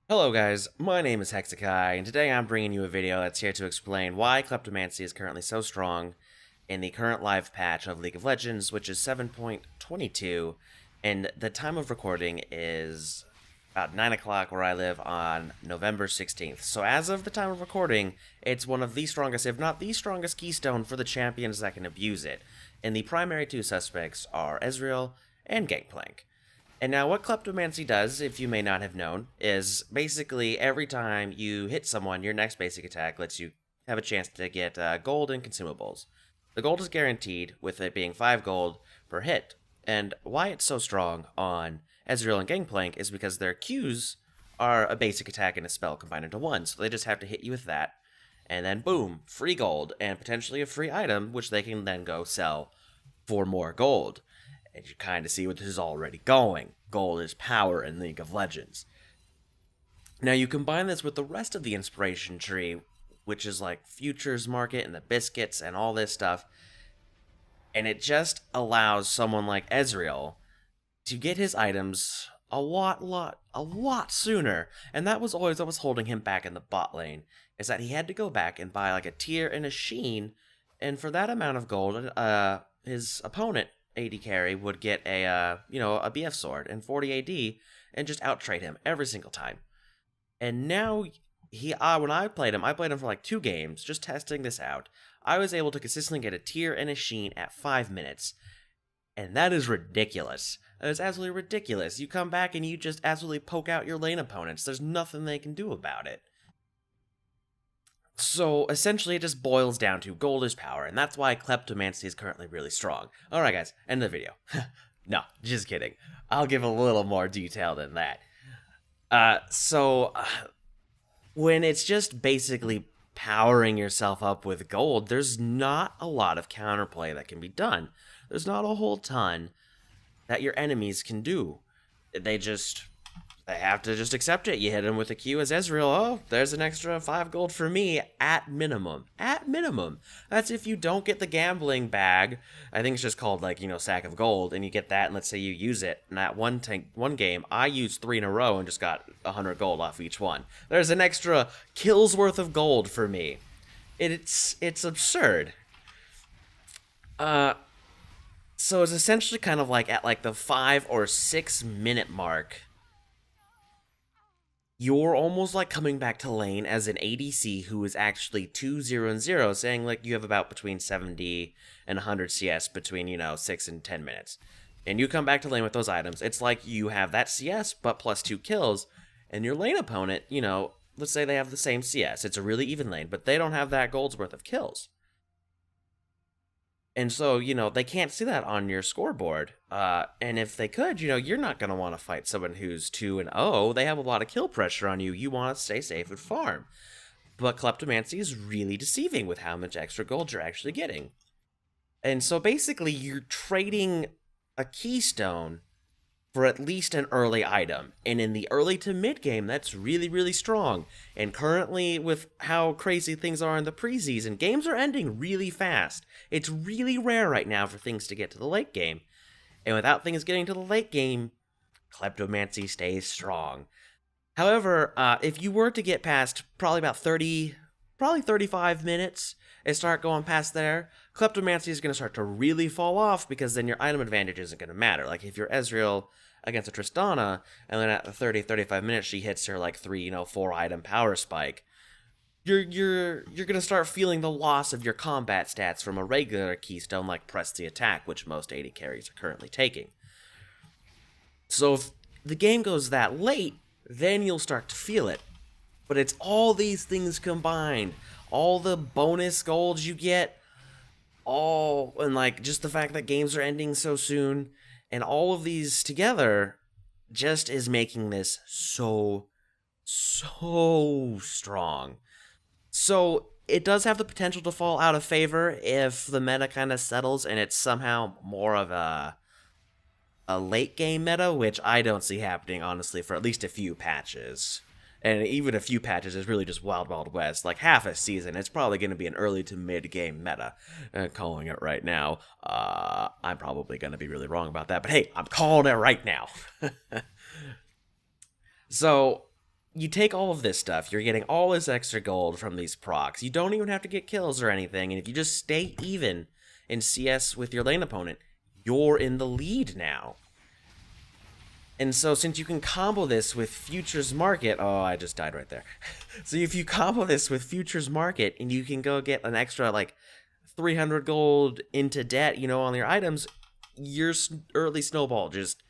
Hello guys, my name is Hexakai, and today I'm bringing you a video that's here to explain why Kleptomancy is currently so strong in the current live patch of League of Legends, which is 7.22, and the time of recording is about 9 o'clock where I live on November 16th. So as of the time of recording, it's one of the strongest, if not the strongest keystone for the champions that can abuse it, and the primary two suspects are Ezreal and Gangplank. And now what Kleptomancy does, if you may not have known, is basically every time you hit someone, your next basic attack lets you have a chance to get gold and consumables. The gold is guaranteed, with it being 5 gold per hit. And why it's so strong on Ezreal and Gangplank is because their Qs are a basic attack and a spell combined into one, so they just have to hit you with that, and then boom, free gold, and potentially a free item, which they can then go sell for more gold. And you kind of see where this is already going. Gold is power in League of Legends. Now you combine this with the rest of the inspiration tree, which is like futures market and the biscuits and all this stuff, and it just allows someone like Ezreal to get his items a lot sooner. And that was always what was holding him back in the bot lane, is that he had to go back and buy like a tier and a sheen, and for that amount of gold, his opponent AD carry would get a BF sword and 40 AD and just outtrade him every single time. And now when I played him for like 2 games just testing this out. I was able to consistently get a tier and a sheen at 5 minutes. And that is ridiculous. That is absolutely ridiculous. You come back and you just absolutely poke out your lane opponents. There's nothing they can do about it. So, essentially, it just boils down to gold is power, and that's why Kleptomancy is currently really strong. Alright guys, end of the video. No, just kidding. I'll give a little more detail than that. When it's just basically powering yourself up with gold, there's not a lot of counterplay that can be done. There's not a whole ton that your enemies can do. They have to just accept it. You hit him with a Q as Ezreal. Oh, there's an extra 5 gold for me at minimum. At minimum. That's if you don't get the gambling bag. I think it's just called sack of gold, and you get that, and let's say you use it. And that one game, I used 3 in a row and just got 100 gold off each one. There's an extra kill's worth of gold for me. It's absurd. So it's essentially kind of like at like the 5 or 6 minute mark, you're almost like coming back to lane as an ADC who is actually 2-0-0, saying like you have about between 70 and 100 CS between, 6 and 10 minutes. And you come back to lane with those items. It's like you have that CS, but plus 2 kills, and your lane opponent, let's say they have the same CS. It's a really even lane, but they don't have that gold's worth of kills. And so, they can't see that on your scoreboard. And if they could, you're not going to want to fight someone who's 2-0. They have a lot of kill pressure on you. You want to stay safe and farm. But Kleptomancy is really deceiving with how much extra gold you're actually getting. And so basically, you're trading a keystone for at least an early item. And in the early to mid game, that's really, really strong. And currently, with how crazy things are in the preseason, games are ending really fast. It's really rare right now for things to get to the late game. And without things getting to the late game, Kleptomancy stays strong. However, if you were to get past probably about 35 minutes and start going past there, Kleptomancy is going to start to really fall off, because then your item advantage isn't going to matter. Like if you're Ezreal against a Tristana, and then at the 35 minutes she hits her like 3, 4 item power spike, you're gonna start feeling the loss of your combat stats from a regular keystone like press the attack, which most AD carries are currently taking. So if the game goes that late, then you'll start to feel it. But it's all these things combined, all the bonus golds you get, and like just the fact that games are ending so soon, and all of these together just is making this so strong. So it does have the potential to fall out of favor if the meta kind of settles and it's somehow more of a late game meta, which I don't see happening, honestly, for at least a few patches. And even a few patches is really just Wild Wild West. Like half a season, it's probably going to be an early to mid-game meta. Calling it right now. I'm probably going to be really wrong about that, but hey, I'm calling it right now. So, you take all of this stuff, you're getting all this extra gold from these procs. You don't even have to get kills or anything, and if you just stay even in CS with your lane opponent, you're in the lead now. And so since you can combo this with Futures Market, oh, I just died right there. So if you combo this with Futures Market and you can go get an extra like 300 gold into debt, you know, on your items, your early snowball just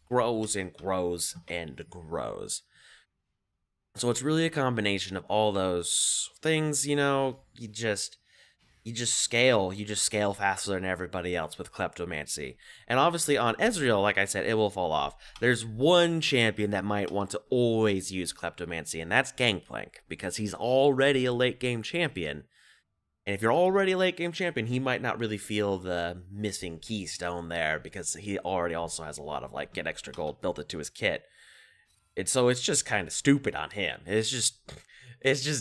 grows and grows and grows. So it's really a combination of all those things, you know, you just scale faster than everybody else with Kleptomancy. And obviously on Ezreal, like I said, it will fall off. There's one champion that might want to always use Kleptomancy, and that's Gangplank, because he's already a late game champion. And if you're already a late game champion, he might not really feel the missing keystone there, because he already also has a lot of like get extra gold built into his kit. And so it's just kind of stupid on him. It's just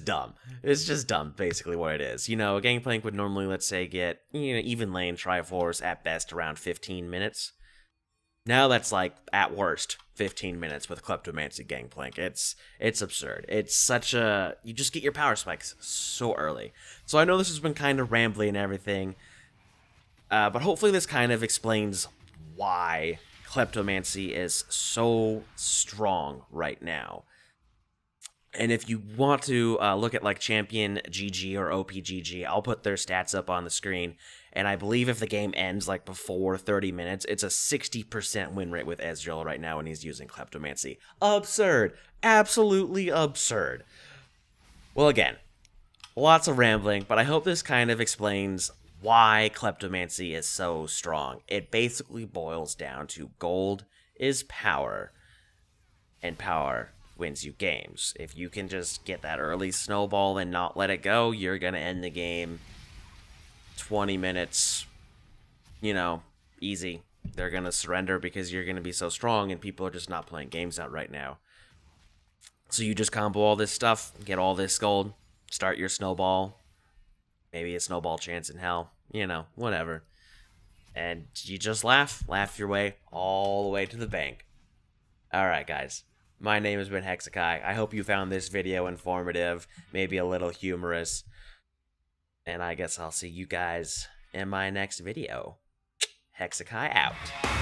dumb. It's just dumb, basically what it is. You know, a Gangplank would normally, let's say, get, you know, even lane Triforce at best around 15 minutes. Now that's like, at worst, 15 minutes with Kleptomancy Gangplank. It's absurd. It's such a... You just get your power spikes so early. So I know this has been kind of rambly and everything, but hopefully this kind of explains why Kleptomancy is so strong right now. And if you want to look at like Champion GG or OPGG, I'll put their stats up on the screen. And I believe if the game ends like before 30 minutes, it's a 60% win rate with Ezreal right now when he's using Kleptomancy. Absurd. Absolutely absurd. Well, again, lots of rambling, but I hope this kind of explains why Kleptomancy is so strong. It basically boils down to gold is power, and power wins you games. If you can just get that early snowball and not let it go, you're going to end the game 20 minutes, you know, easy. They're going to surrender because you're going to be so strong and people are just not playing games out right now. So you just combo all this stuff, get all this gold, start your snowball, maybe a snowball chance in hell, you know, whatever. And you just laugh your way all the way to the bank. Alright, guys. My name has been Hexakai. I hope you found this video informative, maybe a little humorous. And I guess I'll see you guys in my next video. Hexakai out.